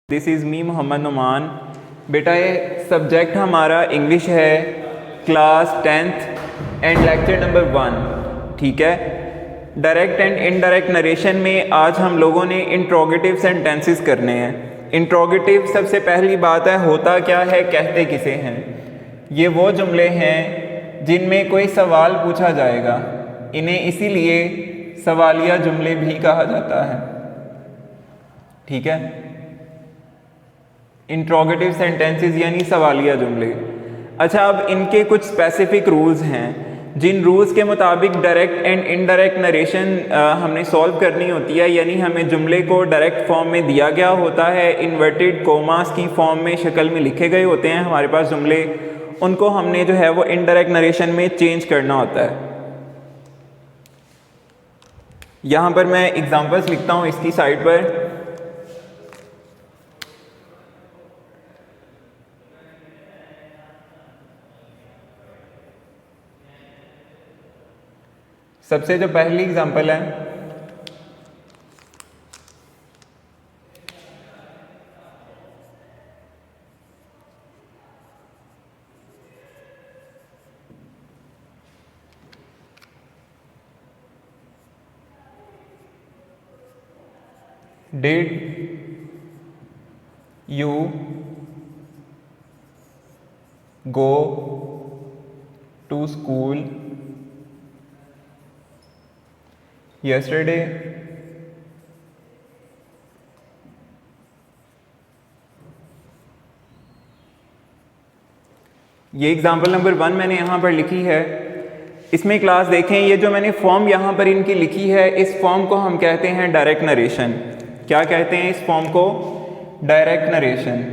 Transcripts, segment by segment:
This is me Mohammad Numan. बेटा ये subject हमारा इंग्लिश है, class 10th and lecture number 1। ठीक है। डायरेक्ट एंड इनडायरेक्ट नरेशन में आज हम लोगों ने इंट्रोगेटिव सेंटेंसेस करने हैं। इंट्रोगेटिव सबसे पहली बात है, होता क्या है, कहते किसे हैं। ये वो जुमले हैं जिनमें कोई सवाल पूछा जाएगा, इन्हें इसीलिए सवालिया जुमले भी कहा जाता है। ठीक है। इंट्रोगेटिव सेंटेंसेस यानी सवालिया जुमले। अच्छा, अब इनके कुछ स्पेसिफिक रूल्स हैं जिन रूल्स के मुताबिक डायरेक्ट एंड इनडायरेक्ट नरेशन हमने सॉल्व करनी होती है, यानी हमें जुमले को डायरेक्ट फॉर्म में दिया गया होता है, इन्वर्टेड कोमास की फॉर्म में शक्ल में लिखे गए होते हैं हमारे पास जुमले, उनको हमने जो है वो इनडायरेक्ट नरेशन में चेंज करना होता है। यहाँ पर मैं एग्जांपल्स लिखता हूँ इसकी साइड पर। सबसे जो पहली एग्जांपल है, did you go to school yesterday? ये एग्जाम्पल नंबर 1 मैंने यहाँ पर लिखी है। इसमें क्लास देखें, ये जो मैंने फॉर्म यहाँ पर इनकी लिखी है, इस फॉर्म को हम कहते हैं डायरेक्ट नरेशन। क्या कहते हैं इस फॉर्म को? Direct narration.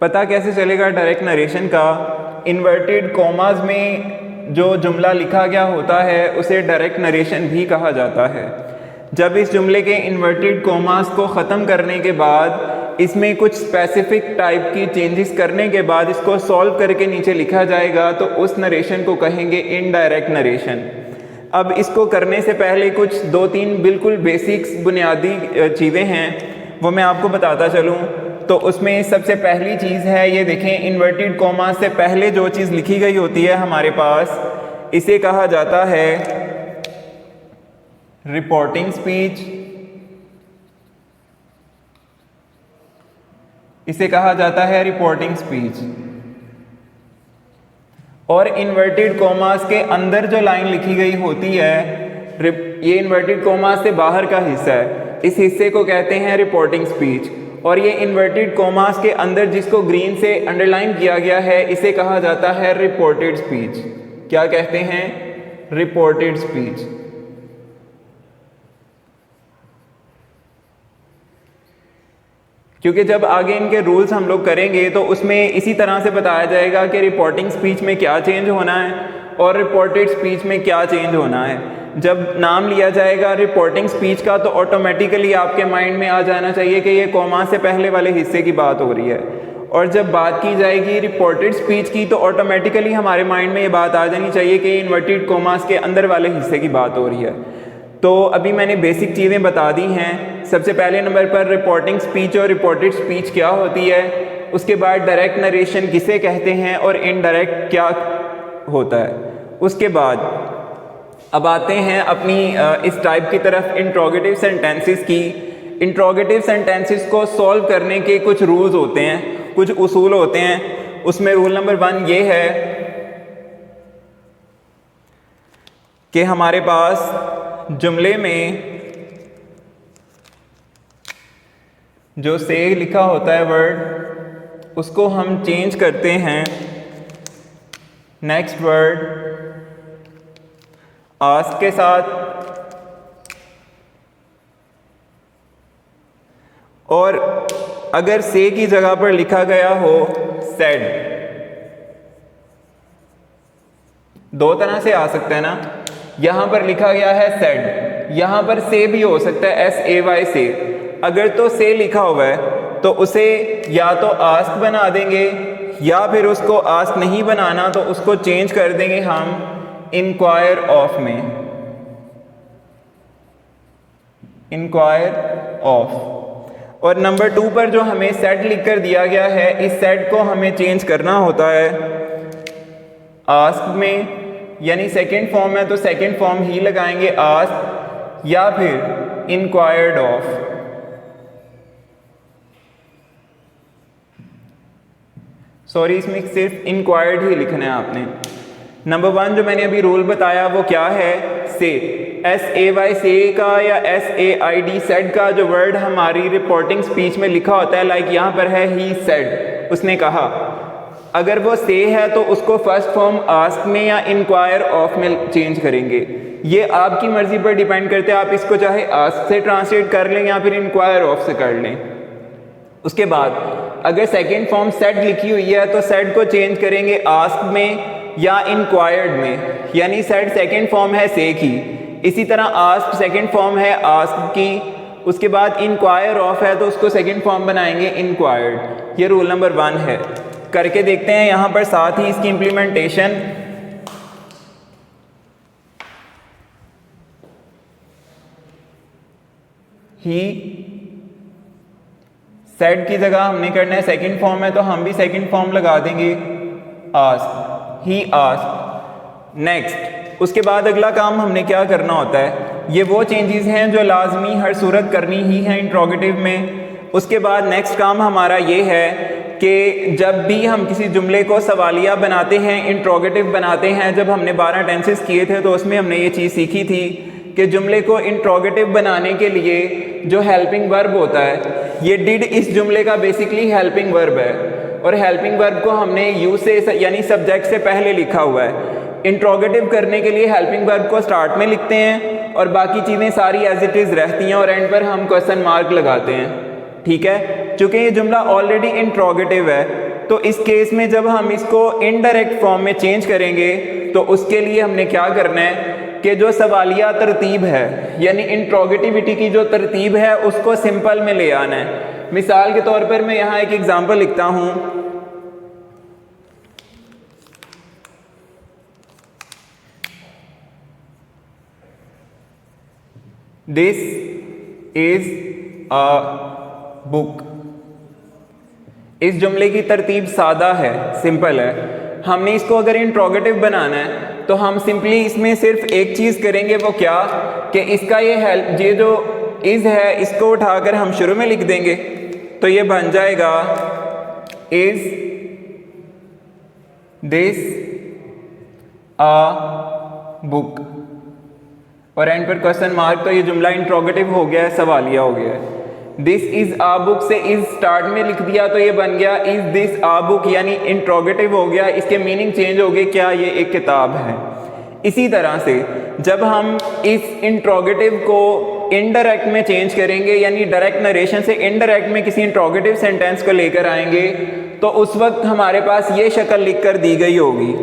पता कैसे चलेगा डायरेक्ट नरेशन का? इन्वर्टेड कॉमास में जो जुमला लिखा गया होता है उसे डायरेक्ट नरेशन भी कहा जाता है। जब इस जुमले के इन्वर्टेड कॉमास को ख़त्म करने के बाद इसमें कुछ स्पेसिफिक टाइप की चेंजेस करने के बाद इसको सॉल्व करके नीचे लिखा जाएगा, तो उस नरेशन को कहेंगे इनडायरेक्ट नरेशन। अब इसको करने से पहले कुछ 2-3 बिल्कुल बेसिक्स बुनियादी चीज़ें हैं, वो मैं आपको बताता चलूँ। तो उसमें सबसे पहली चीज़ है, ये देखें, इन्वर्टेड कॉमा से पहले जो चीज़ लिखी गई होती है हमारे पास, इसे कहा जाता है रिपोर्टिंग स्पीच। इसे कहा जाता है रिपोर्टिंग स्पीच। और इन्वर्टेड कॉमास के अंदर जो लाइन लिखी गई होती है, ये इन्वर्टेड कॉमास से बाहर का हिस्सा है, इस हिस्से को कहते हैं रिपोर्टिंग स्पीच। और ये इन्वर्टेड कॉमास के अंदर जिसको ग्रीन से अंडरलाइन किया गया है, इसे कहा जाता है रिपोर्टेड स्पीच। क्या कहते हैं? Reported speech. क्योंकि जब आगे इनके रूल्स हम लोग करेंगे तो उसमें इसी तरह से बताया जाएगा कि रिपोर्टिंग स्पीच में क्या चेंज होना है और रिपोर्टेड स्पीच में क्या चेंज होना है। जब नाम लिया जाएगा रिपोर्टिंग स्पीच का, तो ऑटोमेटिकली आपके माइंड में आ जाना चाहिए कि ये कॉमा से पहले वाले हिस्से की बात हो रही है। और जब बात की जाएगी रिपोर्टेड स्पीच की, तो ऑटोमेटिकली हमारे माइंड में ये बात आ जानी चाहिए कि इन्वर्टेड कॉमास के अंदर वाले हिस्से की बात हो रही है। तो अभी मैंने बेसिक चीज़ें बता दी हैं। सबसे पहले नंबर पर रिपोर्टिंग स्पीच और रिपोर्टेड स्पीच क्या होती है, उसके बाद डायरेक्ट नरेशन किसे कहते हैं और इनडायरेक्ट क्या होता है। उसके बाद अब आते हैं अपनी इस टाइप की तरफ, इंट्रोगेटिव सेंटेंसेस की। इंट्रोगेटिव सेंटेंसेस को सॉल्व करने के कुछ रूल्स होते हैं, कुछ उसूल होते हैं। उसमें रूल नंबर 1 ये है कि हमारे पास जुमले में जो से लिखा होता है वर्ड, उसको हम चेंज करते हैं नेक्स्ट वर्ड आस्क के साथ, और अगर से की जगह पर लिखा गया हो सेड। दो तरह से आ सकता है ना, यहां पर लिखा गया है सेड, यहां पर से भी हो सकता है SAY से। अगर तो से लिखा हुआ है तो उसे या तो आस्क बना देंगे या फिर उसको आस्क नहीं बनाना तो उसको चेंज कर देंगे हम इंक्वायर ऑफ में, इंक्वायर ऑफ। और नंबर 2 पर जो हमें सेट लिख कर दिया गया है, इस सेट को हमें चेंज करना होता है आस्क में, यानी सेकंड फॉर्म है तो सेकंड फॉर्म ही लगाएंगे आस्क, या फिर इंक्वायर्ड ऑफ। सॉरी, इसमें सिर्फ इंक्वायर्ड ही लिखना है आपने। नंबर 1 जो मैंने अभी रूल बताया वो क्या है, से। SAY से का या SAID सेड का जो वर्ड हमारी रिपोर्टिंग स्पीच में लिखा होता है, लाइक यहाँ पर है ही सेड, उसने कहा, अगर वो से है तो उसको फर्स्ट फॉर्म आस्क में या इंक्वायर ऑफ में चेंज करेंगे। ये आपकी मर्जी पर डिपेंड करते हैं, आप इसको चाहे आस्क से ट्रांसलेट कर लें या फिर इंक्वायर ऑफ से कर लें। उसके बाद अगर सेकेंड फॉर्म सेड लिखी हुई है तो सेड को चेंज करेंगे आस्क में या इंक्वायर्ड में, यानी सेड सेकेंड फॉर्म है से की, इसी तरह आस्क सेकेंड फॉर्म है आस्क की। उसके बाद इंक्वायर ऑफ है तो उसको सेकेंड फॉर्म बनाएंगे इंक्वायर्ड। ये रूल नंबर 1 है। करके देखते हैं यहाँ पर साथ ही इसकी इम्प्लीमेंटेशन। ही सेड की जगह हमने करना है सेकंड फॉर्म है तो हम भी सेकंड फॉर्म लगा देंगे आस्क, ही आस्क। नेक्स्ट, उसके बाद अगला काम हमने क्या करना होता है, ये वो चेंजेस हैं जो लाजमी हर सूरत करनी ही है इंट्रोगेटिव में। उसके बाद नेक्स्ट काम हमारा ये है कि जब भी हम किसी जुमले को सवालिया बनाते हैं, इंट्रोगेटिव बनाते हैं, जब हमने 12 टेंसेस किए थे तो उसमें हमने ये चीज़ सीखी थी कि जुमले को इंट्रोगेटिव बनाने के लिए जो हेल्पिंग वर्ब होता है, ये डिड इस जुमले का बेसिकली हेल्पिंग वर्ब है, और हेल्पिंग वर्ब को हमने यू से यानी सब्जेक्ट से पहले लिखा हुआ है। इंट्रोगेटिव करने के लिए हेल्पिंग वर्ब को स्टार्ट में लिखते हैं और बाकी चीज़ें सारी एज इट इज़ रहती हैं और एंड पर हम क्वेश्चन मार्क लगाते हैं। ठीक है, चूँकि ये जुमला ऑलरेडी इंट्रोगेटिव है तो इस केस में जब हम इसको इनडायरेक्ट फॉर्म में चेंज करेंगे तो उसके लिए हमने क्या करना है कि जो सवालिया तरतीब है यानी इंट्रोगेटिविटी की जो तरतीब है उसको सिंपल में ले आना है। मिसाल के तौर पर मैं यहाँ एक एग्जांपल लिखता हूँ, दिस इज अ बुक। इस जुमले की तरतीब सादा है, सिंपल है। हमने इसको अगर इंट्रोगेटिव बनाना है तो हम सिंपली इसमें सिर्फ एक चीज़ करेंगे, वो क्या कि इसका ये जो इज़ है इसको उठाकर हम शुरू में लिख देंगे तो ये बन जाएगा इज़ दिस अ बुक, और एंड पर क्वेश्चन मार्क, तो ये जुमला इंट्रोगेटिव हो गया है, सवालिया हो गया है। दिस इज आ बुक से इज स्टार्ट में लिख दिया तो ये बन गया इज दिस आ बुक, यानी इंट्रोगेटिव हो गया, इसके मीनिंग चेंज हो गए, क्या ये एक किताब है। इसी तरह से जब हम इस इंट्रोगेटिव को इनडायरेक्ट में चेंज करेंगे यानी डायरेक्ट नरेशन से इनडायरेक्ट में किसी इंट्रोगेटिव सेंटेंस को लेकर आएंगे तो उस वक्त हमारे पास ये शक्ल लिख कर दी गई होगी,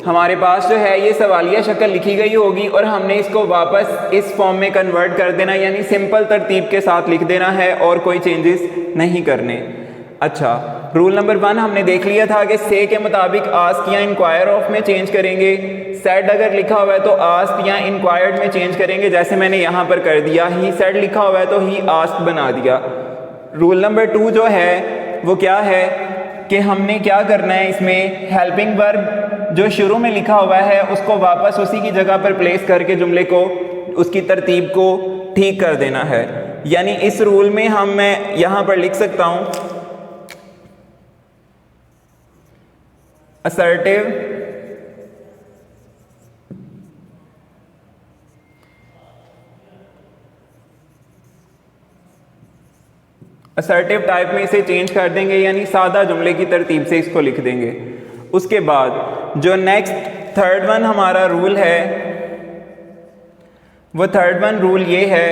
हमारे पास जो है ये सवालिया शक्ल लिखी गई होगी और हमने इसको वापस इस फॉर्म में कन्वर्ट कर देना, यानी सिंपल तरतीब के साथ लिख देना है और कोई चेंजेस नहीं करने। अच्छा, रूल नंबर 1 हमने देख लिया था कि से के मुताबिक आस्क या इंक्वायर ऑफ में चेंज करेंगे, सेड अगर लिखा हुआ है तो आस्क या इंक्वायर्ड में चेंज करेंगे, जैसे मैंने यहाँ पर कर दिया, ही सेड लिखा हुआ है तो ही आस्क बना दिया। रूल नंबर 2 जो है वो क्या है कि हमने क्या करना है, इसमें हेल्पिंग वर्ब जो शुरू में लिखा हुआ है उसको वापस उसी की जगह पर प्लेस करके जुमले को, उसकी तरतीब को ठीक कर देना है। यानी इस रूल में मैं यहाँ पर लिख सकता हूँ असर्टिव असर्टिव टाइप में इसे चेंज कर देंगे, यानी सादा जुमले की तरतीब से इसको लिख देंगे। उसके बाद जो नेक्स्ट थर्ड वन हमारा रूल है वो थर्ड वन रूल ये है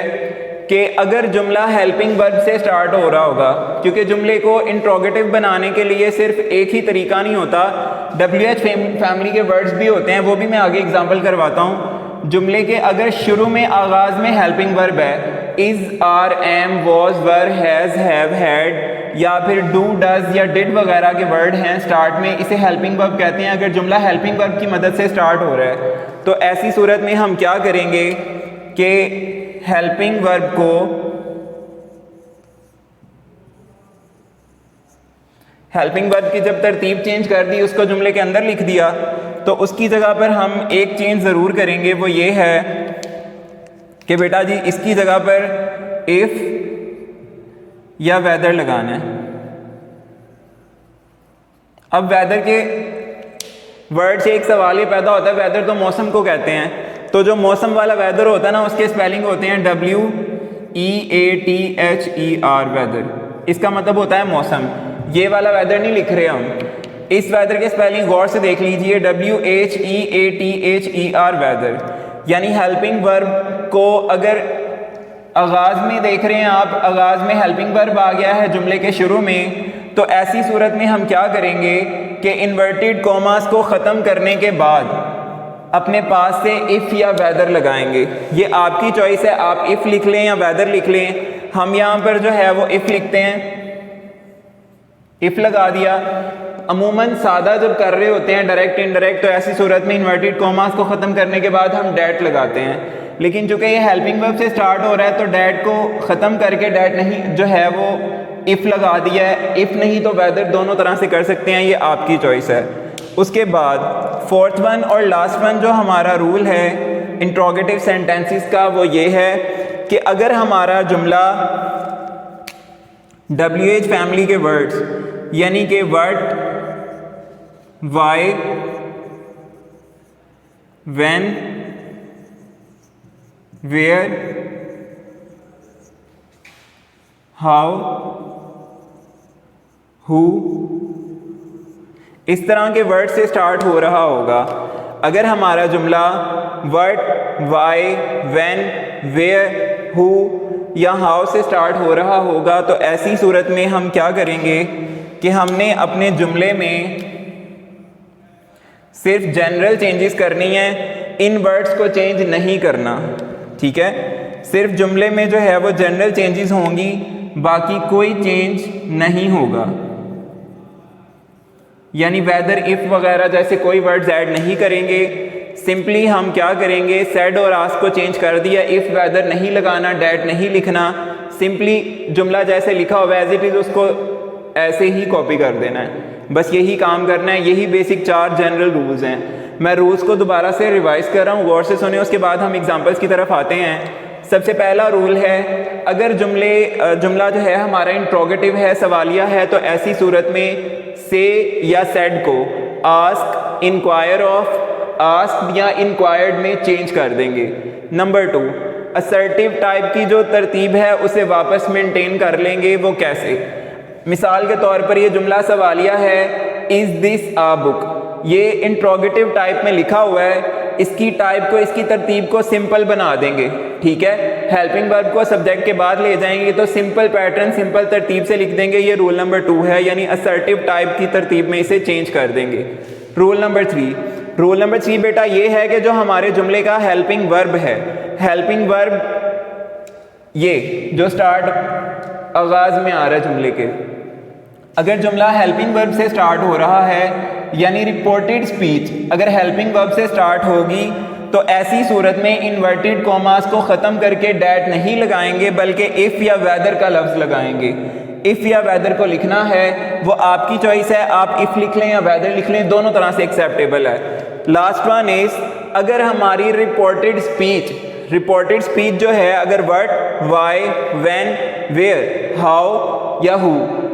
कि अगर जुमला हेल्पिंग वर्ब से स्टार्ट हो रहा होगा, क्योंकि जुमले को इंट्रोगेटिव बनाने के लिए सिर्फ एक ही तरीका नहीं होता, WH फैमिली के वर्ड्स भी होते हैं, वो भी मैं आगे एग्जांपल करवाता हूँ। जुमले के अगर शुरू में आगाज में हेल्पिंग वर्ब है, is, are, am, was, were, has, have, had, या फिर डू डज या डिड वगैरह के वर्ड हैं स्टार्ट में, इसे हेल्पिंग वर्ब कहते हैं। अगर जुमला हेल्पिंग वर्ब की मदद से स्टार्ट हो रहा है तो ऐसी सूरत में हम क्या करेंगे कि हेल्पिंग वर्ब को हेल्पिंग वर्ब की जब तरतीब चेंज कर दी, उसको जुमले के अंदर लिख दिया, तो उसकी जगह पर हम एक चेंज ज़रूर करेंगे, वो ये है कि बेटा जी इसकी जगह पर इफ़ या वेदर लगाना है। अब वेदर के वर्ड से एक सवाल ये पैदा होता है, वेदर तो मौसम को कहते हैं, तो जो मौसम वाला वेदर होता है ना उसके स्पेलिंग होते हैं WEATHER वेदर। इसका मतलब होता है मौसम। ये वाला वेदर नहीं लिख रहे हम, इस वेदर के स्पेलिंग गौर से देख लीजिए, WHEATHER वेदर। यानी हेल्पिंग वर्ब को अगर आगाज़ में देख रहे हैं आप, आगाज़ में हेल्पिंग वर्ब आ गया है जुमले के शुरू में, तो ऐसी सूरत में हम क्या करेंगे कि इन्वर्टेड कॉमास को ख़त्म करने के बाद अपने पास से इफ़ या वेदर लगाएंगे। ये आपकी चॉइस है, आप इफ़ लिख लें या वेदर लिख लें। हम यहाँ पर जो है वो इफ़ लिखते हैं, इफ़ लगा दिया। अमूमन सादा जब कर रहे होते हैं डायरेक्ट इनडायरेक्ट, तो ऐसी सूरत में इन्वर्टेड कॉमास को ख़त्म करने के बाद हम डैट लगाते हैं। लेकिन चूंकि ये हेल्पिंग वर्ब से स्टार्ट हो रहा है तो डैट को ख़त्म करके डैट नहीं जो है वो इफ़ लगा दिया है। इफ़ नहीं तो वेदर, दोनों तरह से कर सकते हैं, ये आपकी चॉइस है। उसके बाद फोर्थ वन और लास्ट वन जो हमारा रूल है इंट्रोगेटिव सेंटेंसेस का, वो ये है कि अगर हमारा जुमला WH फैमिली के वर्ड्स यानी कि what, why, when, where, how, who, इस तरह के वर्ड से स्टार्ट हो रहा होगा। अगर हमारा जुमला what, why, when, where, who या हाउ से स्टार्ट हो रहा होगा, तो ऐसी सूरत में हम क्या करेंगे कि हमने अपने जुमले में सिर्फ जनरल चेंजेस करनी है, इन वर्ड्स को चेंज नहीं करना। ठीक है, सिर्फ जुमले में जो है वो जनरल चेंजेस होंगी, बाकी कोई चेंज नहीं होगा। यानी वेदर, इफ वगैरह जैसे कोई वर्ड्स ऐड नहीं करेंगे। सिंपली हम क्या करेंगे, सेड और आस्क को चेंज कर दिया, इफ वेदर नहीं लगाना, डैट नहीं लिखना, सिंपली जुमला जैसे लिखा हुआ एज इट इज उसको ऐसे ही कॉपी कर देना है। बस यही काम करना है। यही बेसिक 4 जनरल रूल्स हैं। मैं रूल्स को दोबारा से रिवाइज कर रहा हूँ, गौर से सुने, उसके बाद हम एग्जांपल्स की तरफ आते हैं। सबसे पहला रूल है, अगर जुमला जो है हमारा इंट्रोगेटिव है, सवालिया है, तो ऐसी सूरत में से या सेड को आस्क, इंक्वायर ऑफ, आस्क या इंक्वायर्ड में चेंज कर देंगे। नंबर 2, असर्टिव टाइप की जो तरतीब है उसे वापस मेंटेन कर लेंगे। वो कैसे? मिसाल के तौर पर ये जुमला सवालिया है, इज दिस आ बुक, ये इंट्रोगेटिव टाइप में लिखा हुआ है, इसकी टाइप को, इसकी तरतीब को सिंपल बना देंगे। ठीक है, हेल्पिंग वर्ब को सब्जेक्ट के बाद ले जाएंगे तो सिंपल पैटर्न, सिंपल तरतीब से लिख देंगे। ये रूल नंबर 2 है, यानी असर्टिव टाइप की तरतीब में इसे चेंज कर देंगे। रूल नंबर 3 बेटा ये है कि जो हमारे जुमले का हेल्पिंग वर्ब है, हेल्पिंग वर्ब ये जो स्टार्ट आगाज में आ रहा है जुमले के, अगर जुमला हेल्पिंग वर्ब से स्टार्ट हो रहा है, यानी रिपोर्टेड स्पीच अगर हेल्पिंग वर्ब से स्टार्ट होगी, तो ऐसी सूरत में इन्वर्टेड कॉमास को ख़त्म करके डैट नहीं लगाएंगे, बल्कि इफ़ या वेदर का लफ्ज़ लगाएंगे। इफ़ या वेदर को लिखना है वो आपकी चॉइस है, आप इफ़ लिख लें या वेदर लिख लें, दोनों तरह से एक्सेप्टेबल है। लास्ट वन इज, अगर हमारी रिपोर्टेड स्पीच जो है, अगर what, why, when, where, how या हु,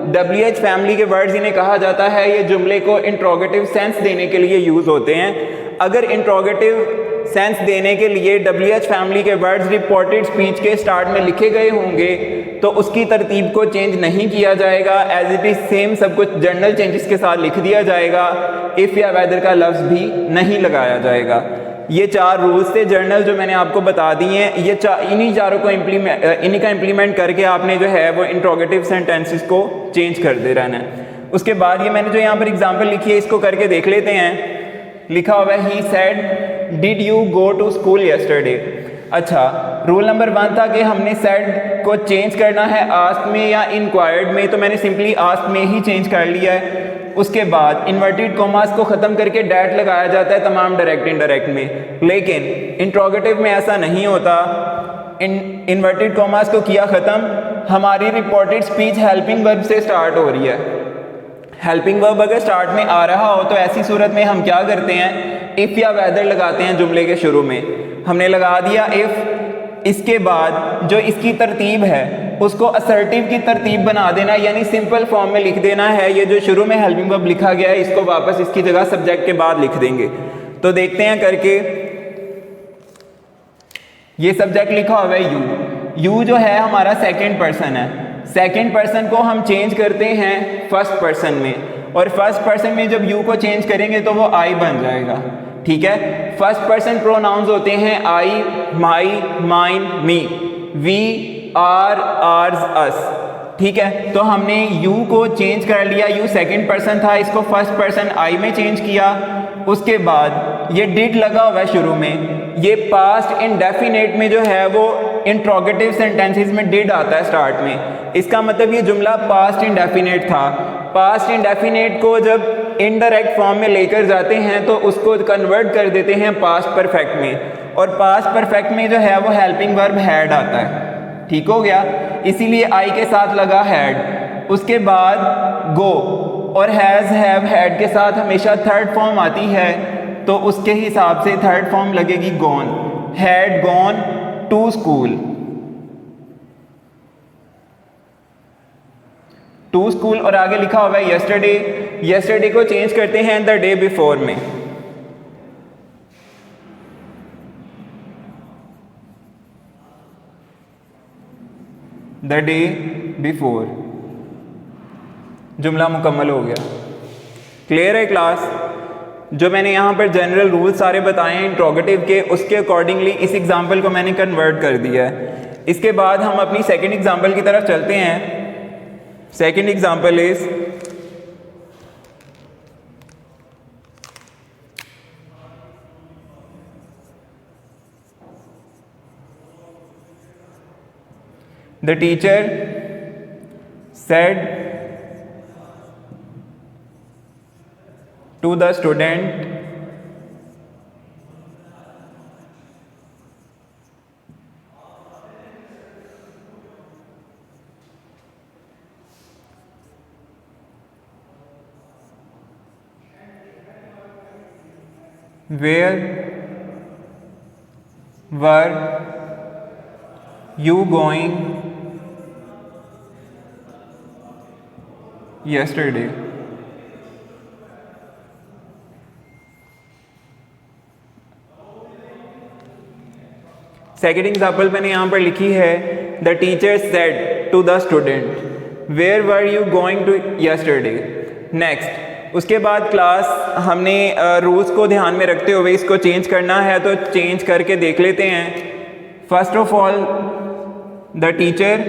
WH फैमिली के वर्ड्स इन्हें कहा जाता है, ये जुमले को इंट्रोगेटिव सेंस देने के लिए यूज़ होते हैं। अगर इंट्रोगेटिव सेंस देने के लिए WH फैमिली के वर्ड्स रिपोर्टेड स्पीच के स्टार्ट में लिखे गए होंगे, तो उसकी तरतीब को चेंज नहीं किया जाएगा, एज इट इज सेम सब कुछ जनरल चेंजेस के साथ लिख दिया जाएगा। इफ़ या वेदर का लफ्ज़ भी नहीं लगाया जाएगा। ये 4 रूल्स थे जर्नल जो मैंने आपको बता दिए हैं। ये इन्हीं चारों को इन्हीं का इम्प्लीमेंट करके आपने जो है वो इंट्रोगेटिव सेंटेंसेस को चेंज कर दे रहना है। उसके बाद ये मैंने जो यहाँ पर एग्जांपल लिखी है इसको करके देख लेते हैं। लिखा हुआ है, he said did you go to school yesterday. अच्छा, रूल नंबर 1 था कि हमने सेड को चेंज करना है आस्क में या इंक्वायर्ड में, तो मैंने सिंपली आस्क में ही चेंज कर लिया है। उसके बाद इन्वर्टेड कॉमास को ख़त्म करके डैट लगाया जाता है तमाम डायरेक्ट इनडायरेक्ट में, लेकिन इंट्रोगेटिव में ऐसा नहीं होता। इन्वर्टेड कॉमास को किया ख़त्म, हमारी रिपोर्टेड स्पीच हेल्पिंग वर्ब से स्टार्ट हो रही है। हेल्पिंग वर्ब अगर स्टार्ट में आ रहा हो तो ऐसी सूरत में हम क्या करते हैं, इफ़ या वेदर लगाते हैं जुमले के शुरू में। हमने लगा दिया इफ़, इसके बाद जो इसकी तरतीब है उसको असर्टिव की तरतीब बना देना, यानी सिंपल फॉर्म में लिख देना है। ये जो शुरू में हेल्पिंग वर्ब लिखा गया है इसको वापस इसकी जगह सब्जेक्ट के बाद लिख देंगे। तो देखते हैं करके, ये सब्जेक्ट लिखा हुआ है यू जो है हमारा सेकंड पर्सन है। सेकंड पर्सन को हम चेंज करते हैं फर्स्ट पर्सन में, और फर्स्ट पर्सन में जब यू को चेंज करेंगे तो वो आई बन जाएगा। ठीक है, फर्स्ट पर्सन प्रोनाउंस होते हैं I, my, mine, me, we, our, ours, us. ठीक है, तो हमने यू को चेंज कर लिया, यू सेकंड पर्सन था, इसको फर्स्ट पर्सन आई में चेंज किया। उसके बाद ये डिड लगा हुआ है शुरू में, ये पास्ट इंडेफिनेट में जो है वो इंट्रोगेटिव सेंटेंसेस में डिड आता है स्टार्ट में। इसका मतलब ये जुमला पास्ट इंडेफिनेट था। पास्ट इंडेफिनेट को जब इनडायरेक्ट फॉर्म में लेकर जाते हैं तो उसको कन्वर्ट कर देते हैं पास्ट परफेक्ट में, और पास्ट परफेक्ट में जो है वो हेल्पिंग वर्ब हैड आता है। ठीक हो गया, इसीलिए आई के साथ लगा हैड। उसके बाद गो और हैज़, हैव, हैड के साथ हमेशा थर्ड फॉर्म आती है, तो उसके हिसाब से थर्ड फॉर्म लगेगी gone. Had gone to school, to school, और आगे लिखा हुआ है यस्टरडे। यस्टरडे को चेंज करते हैं द डे बिफोर में। द डे बिफोर, जुमला मुकम्मल हो गया। क्लियर है क्लास? जो मैंने यहाँ पर जनरल रूल सारे बताए हैं इंट्रोगेटिव के, उसके अकॉर्डिंगली इस एग्जाम्पल को मैंने कन्वर्ट कर दिया है। इसके बाद हम अपनी सेकंड एग्जाम्पल की तरफ चलते हैं। Second example is the teacher said to the student where were you going yesterday? Second example मैंने यहाँ पर लिखी है the teacher said to the student where were you going to yesterday. Next, उसके बाद क्लास हमने रूल्स को ध्यान में रखते हुए इसको चेंज करना है, तो चेंज करके देख लेते हैं। First of all the teacher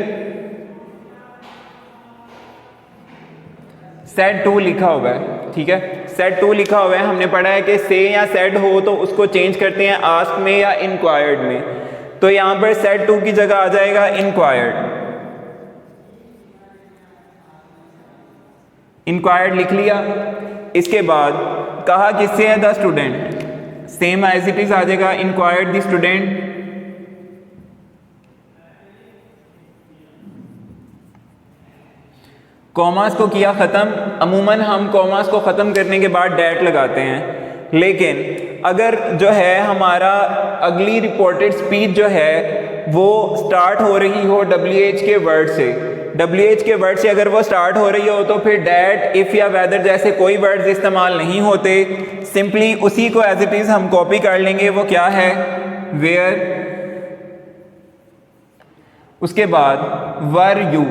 said to लिखा हुआ है। ठीक है, सेड टू लिखा हुआ है। हमने पढ़ा है कि से या सेड हो तो उसको चेंज करते हैं आस्क में या इंक्वायर्ड में, तो यहां पर सेड टू की जगह आ जाएगा इंक्वायर्ड। इंक्वायर्ड लिख लिया। इसके बाद कहा किससे है, the student, same as it is आ जाएगा इंक्वायर्ड द स्टूडेंट। कॉमास को किया ख़त्म। अमूमन हम कॉमास को ख़त्म करने के बाद डैट लगाते हैं, लेकिन अगर जो है हमारा अगली रिपोर्टेड स्पीच जो है वो स्टार्ट हो रही हो WH के वर्ड से, WH के वर्ड से अगर वो स्टार्ट हो रही हो तो फिर डैट, इफ़ या वेदर जैसे कोई वर्ड्स इस्तेमाल नहीं होते। सिंपली उसी को एज इट इज़ हम कॉपी कर लेंगे। वो क्या है, वेयर। उसके बाद वर यू,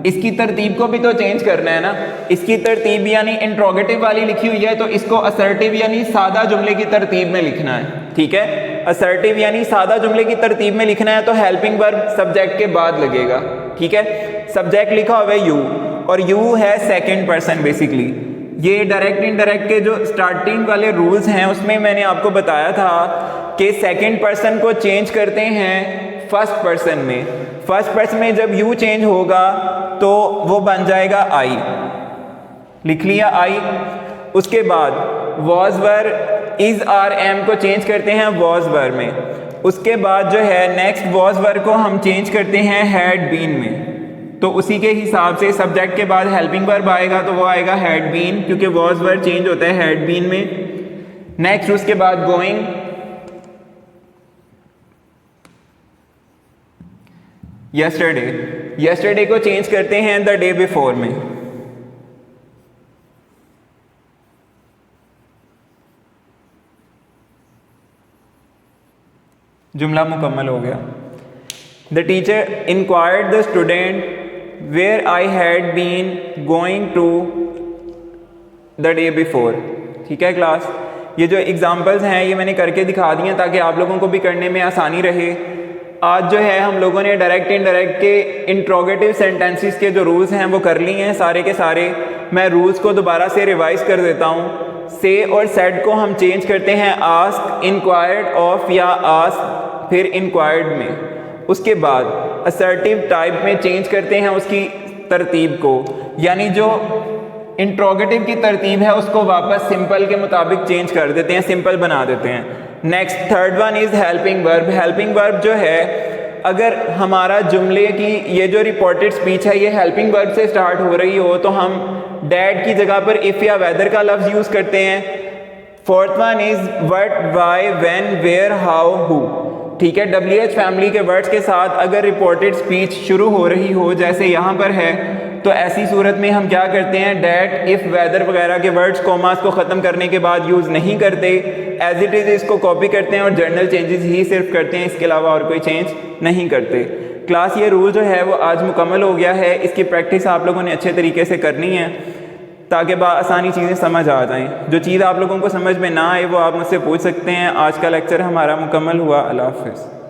इसकी तरतीब को भी तो चेंज करना है ना। इसकी तरतीब यानी इंट्रोगेटिव वाली लिखी हुई है, तो इसको असर्टिव यानी सादा जुमले की तरतीब में लिखना है। ठीक है, असर्टिव यानी सादा जुमले की तरतीब में लिखना है, तो हेल्पिंग वर्ब सब्जेक्ट के बाद लगेगा। ठीक है, सब्जेक्ट लिखा हुआ है यू, और यू है सेकंड पर्सन बेसिकली। ये डायरेक्ट इनडायरेक्ट के जो स्टार्टिंग वाले रूल्स हैं उसमें मैंने आपको बताया था कि सेकंड पर्सन को चेंज करते हैं फर्स्ट पर्सन में। फर्स्ट पर्सन में जब यू चेंज होगा तो वो बन जाएगा आई, लिख लिया आई। उसके बाद was were is are am को चेंज करते हैं वॉज वर में। उसके बाद जो है नेक्स्ट वॉज वर को हम चेंज करते हैं हैड बीन में। तो उसी के हिसाब से सब्जेक्ट के बाद हेल्पिंग वर्ब आएगा तो वो आएगा हैड बीन, क्योंकि वॉज वर्ब चेंज होता है हैड बीन में। नेक्स्ट उसके बाद गोइंग, यस्टरडे, यस्टरडे को चेंज करते हैं द डे बिफोर में। जुमला मुकम्मल हो गया। The teacher inquired the student where I had been going to the day before. ठीक है क्लास, ये जो एग्जाम्पल्स हैं ये मैंने करके दिखा दिए ताकि आप लोगों को भी करने में आसानी रहे। आज जो है हम लोगों ने डायरेक्ट इनडायरेक्ट के इंट्रोगेटिव सेंटेंसेस के जो रूल्स हैं वो कर लिए हैं सारे के सारे। मैं रूल्स को दोबारा से रिवाइज कर देता हूँ। से और सेड को हम चेंज करते हैं आस्क, इंक्वायर्ड ऑफ या आस्क फिर इंक्वायर्ड में। उसके बाद असर्टिव टाइप में चेंज करते हैं उसकी तरतीब को, यानी जो इंट्रोगेटिव की तरतीब है उसको वापस सिंपल के मुताबिक चेंज कर देते हैं, सिंपल बना देते हैं। Next third one is helping verb. Helping verb जो है अगर हमारा जुमले की ये जो रिपोर्टेड स्पीच है ये हेल्पिंग वर्ब से स्टार्ट हो रही हो तो हम डैड की जगह पर इफ़ या वेदर का लफ्ज़ यूज़ करते हैं। Fourth one is what, why, when, where, how, who. ठीक है, WH फैमिली के वर्ड्स के साथ अगर रिपोर्टेड स्पीच शुरू हो रही हो जैसे यहाँ पर है तो ऐसी सूरत में हम क्या करते हैं, डैट, इफ़, वेदर वगैरह के वर्ड्स कॉमास को ख़त्म करने के बाद यूज़ नहीं करते, एज इट इज़ इसको कॉपी करते हैं और जर्नल चेंजेस ही सिर्फ करते हैं, इसके अलावा और कोई चेंज नहीं करते। क्लास ये रूल जो है वो आज मुकम्मल हो गया है। इसकी प्रैक्टिस आप लोगों ने अच्छे तरीके से करनी है ताकि आसानी चीज़ें समझ आ जाएं। जो चीज़ आप लोगों को समझ में ना आए वो आप मुझसे पूछ सकते हैं। आज का लेक्चर हमारा मुकम्मल हुआ। अल्लाह हाफ़िज़।